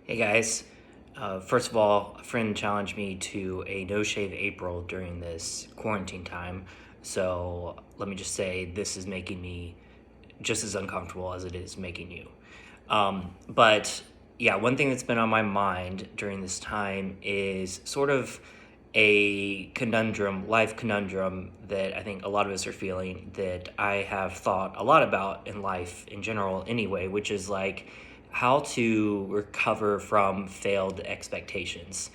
Hey guys, first of all, a friend challenged me to a no shave April during this quarantine time. So let me just say, this is making me just as uncomfortable as it is making you. But yeah, one thing that's been on my mind during this time is sort of a conundrum, life conundrum that I think a lot of us are feeling, that I have thought a lot about in life in general anyway, which is like how to recover from failed expectations.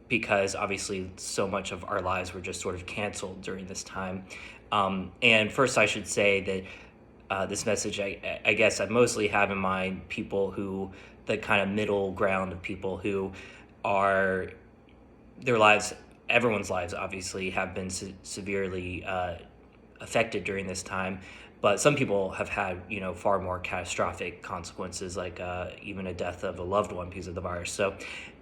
Because obviously so much of our lives were just sort of canceled during this time. And first, I should say that this message, I guess I mostly have in mind people who, the kind of middle ground of people who are, their lives, everyone's lives obviously have been severely affected during this time. But some people have had, far more catastrophic consequences, like even a death of a loved one because of the virus. So,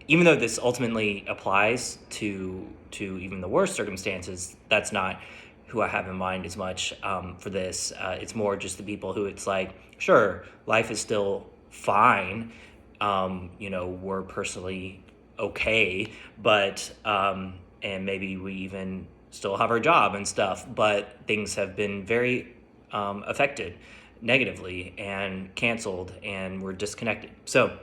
even though this ultimately applies to even the worst circumstances, that's not who I have in mind as much for this. It's more just the people who it's like, sure, life is still fine. We're personally okay, but and maybe we even still have our job and stuff, but things have been very affected negatively and canceled, and we're disconnected. So,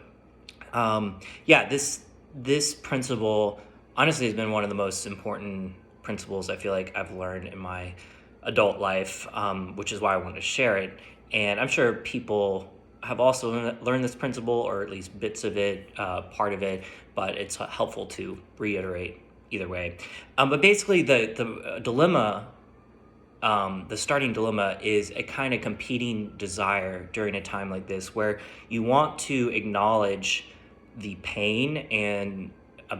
yeah, this principle honestly has been one of the most important principles I feel like I've learned in my adult life, which is why I wanted to share it. And I'm sure people have also learned this principle, or at least bits of it, part of it, but it's helpful to reiterate either way. But basically, the dilemma, the starting dilemma is a kind of competing desire during a time like this, where you want to acknowledge the pain and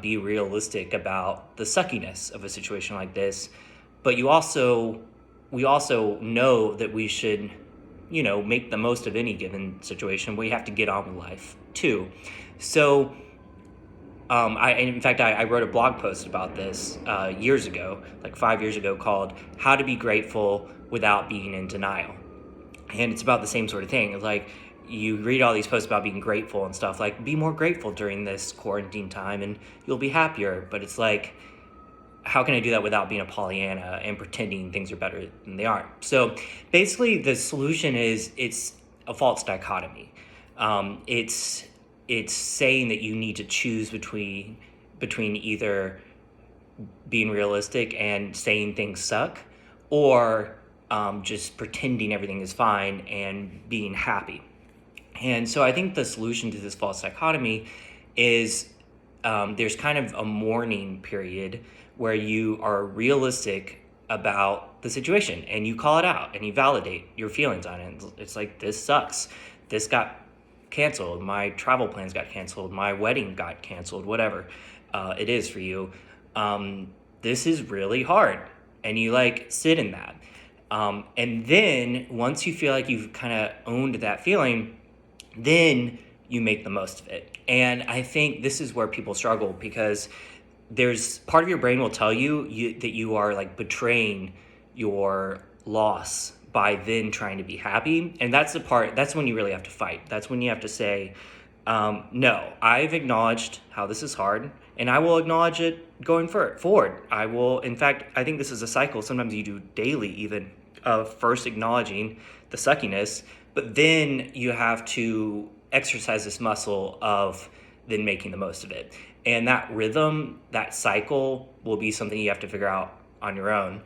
be realistic about the suckiness of a situation like this, but we also know that we should, make the most of any given situation. We have to get on with life too. So in fact, I wrote a blog post about this years ago, like 5 years ago, called "How to Be Grateful Without Being in Denial," and it's about the same sort of thing. Like, you read all these posts about being grateful and stuff, like be more grateful during this quarantine time, and you'll be happier. But it's like, how can I do that without being a Pollyanna and pretending things are better than they aren't? So basically, the solution is it's a false dichotomy. It's saying that you need to choose between either being realistic and saying things suck, or just pretending everything is fine and being happy. And so I think the solution to this false dichotomy is there's kind of a mourning period where you are realistic about the situation and you call it out and you validate your feelings on it. It's like, this sucks. This got canceled. My travel plans got canceled. My wedding got canceled, whatever it is for you. This is really hard. And you sit in that. And then once you feel like you've kind of owned that feeling, then you make the most of it. And I think this is where people struggle, because there's part of your brain will tell you that you are betraying your loss by then trying to be happy. And that's when you really have to fight. That's when you have to say, no, I've acknowledged how this is hard, and I will acknowledge it going forward. I will, in fact, I think this is a cycle. Sometimes you do daily even, of first acknowledging the suckiness, but then you have to exercise this muscle of then making the most of it. And that rhythm, that cycle, will be something you have to figure out on your own.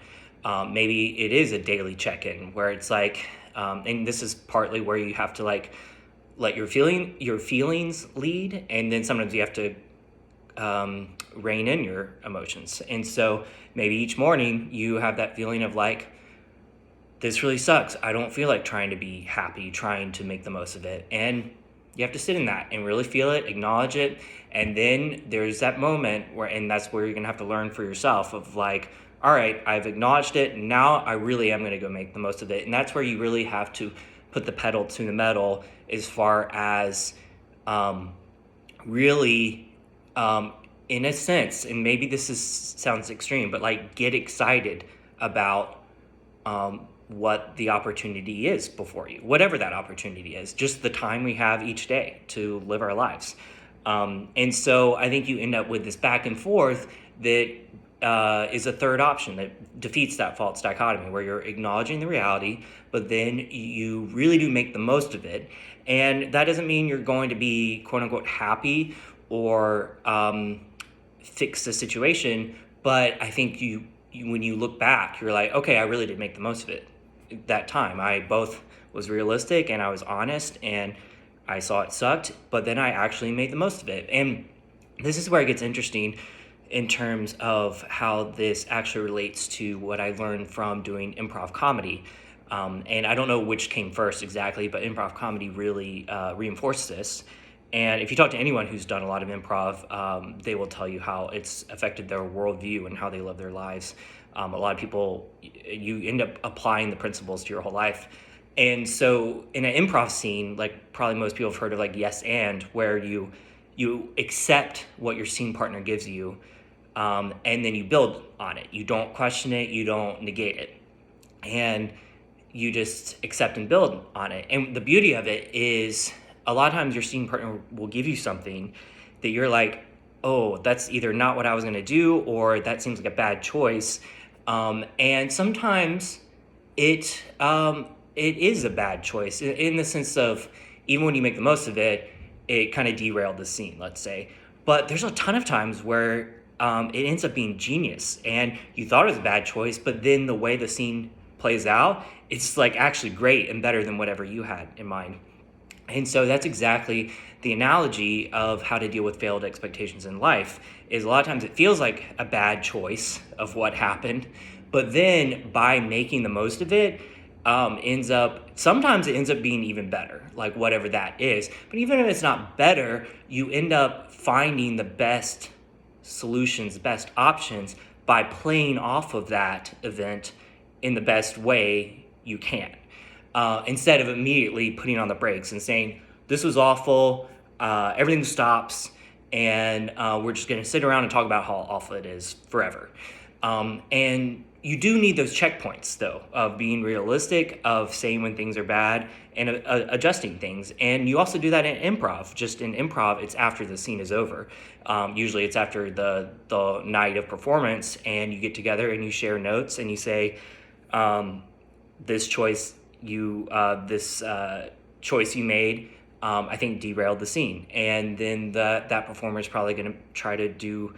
Maybe it is a daily check-in where it's and this is partly where you have to let your feelings lead, and then sometimes you have to rein in your emotions. And so maybe each morning you have that feeling of this really sucks. I don't feel like trying to be happy, trying to make the most of it. And you have to sit in that and really feel it, acknowledge it. And then there's that moment and that's where you're going to have to learn for yourself of all right, I've acknowledged it. Now I really am going to go make the most of it. And that's where you really have to put the pedal to the metal, as far as really, in a sense, and maybe this sounds extreme, but get excited about what the opportunity is before you, whatever that opportunity is, just the time we have each day to live our lives. And so I think you end up with this back and forth that is a third option that defeats that false dichotomy, where you're acknowledging the reality, but then you really do make the most of it. And that doesn't mean you're going to be quote unquote happy or fix the situation. But I think you when you look back, you're like, okay, I really did make the most of it that time. I both was realistic and I was honest, and I saw it sucked, but then I actually made the most of it. And this is where it gets interesting in terms of how this actually relates to what I learned from doing improv comedy. And I don't know which came first exactly, but improv comedy really reinforced this. And if you talk to anyone who's done a lot of improv, they will tell you how it's affected their worldview and how they live their lives. A lot of people, you end up applying the principles to your whole life. And so in an improv scene, like probably most people have heard of like yes and, where you accept what your scene partner gives you, and then you build on it. You don't question it, you don't negate it. And you just accept and build on it. And the beauty of it is a lot of times your scene partner will give you something that you're like, oh, that's either not what I was going to do, or that seems like a bad choice. And sometimes it is a bad choice in the sense of, even when you make the most of it, it kind of derailed the scene, let's say. But there's a ton of times where it ends up being genius, and you thought it was a bad choice, but then the way the scene plays out, it's like actually great and better than whatever you had in mind. And so that's exactly the analogy of how to deal with failed expectations in life. Is a lot of times it feels like a bad choice of what happened, but then by making the most of it, sometimes it ends up being even better, like whatever that is. But even if it's not better, you end up finding the best solutions, best options by playing off of that event in the best way you can. Instead of immediately putting on the brakes and saying, this was awful, everything stops, and we're just going to sit around and talk about how awful it is forever. And you do need those checkpoints, though, of being realistic, of saying when things are bad, and adjusting things. And you also do that in improv. Just in improv, it's after the scene is over. Usually it's after the night of performance, and you get together and you share notes, and you say, this choice you made, I think derailed the scene. And then that performer is probably going to try to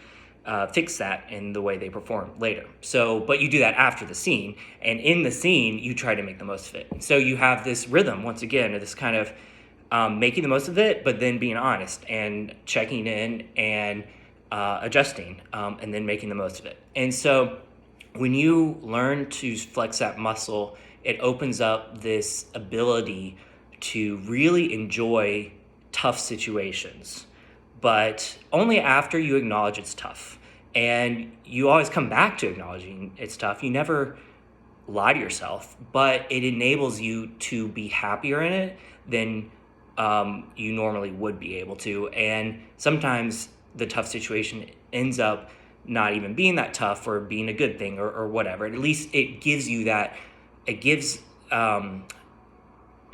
fix that in the way they perform later. So, but you do that after the scene, and in the scene, you try to make the most of it. So you have this rhythm, once again, of this kind of making the most of it, but then being honest and checking in and adjusting, and then making the most of it. And so when you learn to flex that muscle, it opens up this ability to really enjoy tough situations, but only after you acknowledge it's tough. And you always come back to acknowledging it's tough. You never lie to yourself, but it enables you to be happier in it than you normally would be able to. And sometimes the tough situation ends up not even being that tough, or being a good thing, or whatever. At least it gives you that, it gives an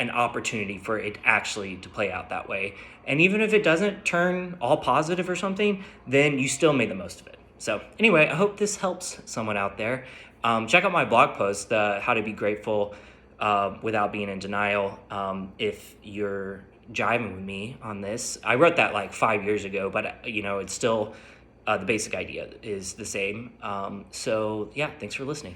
opportunity for it actually to play out that way. And even if it doesn't turn all positive or something, then you still made the most of it. So anyway, I hope this helps someone out there. Check out my blog post, How to Be Grateful Without Being in Denial, if you're jiving with me on this. I wrote that like 5 years ago, but it's still, the basic idea is the same. So yeah, thanks for listening.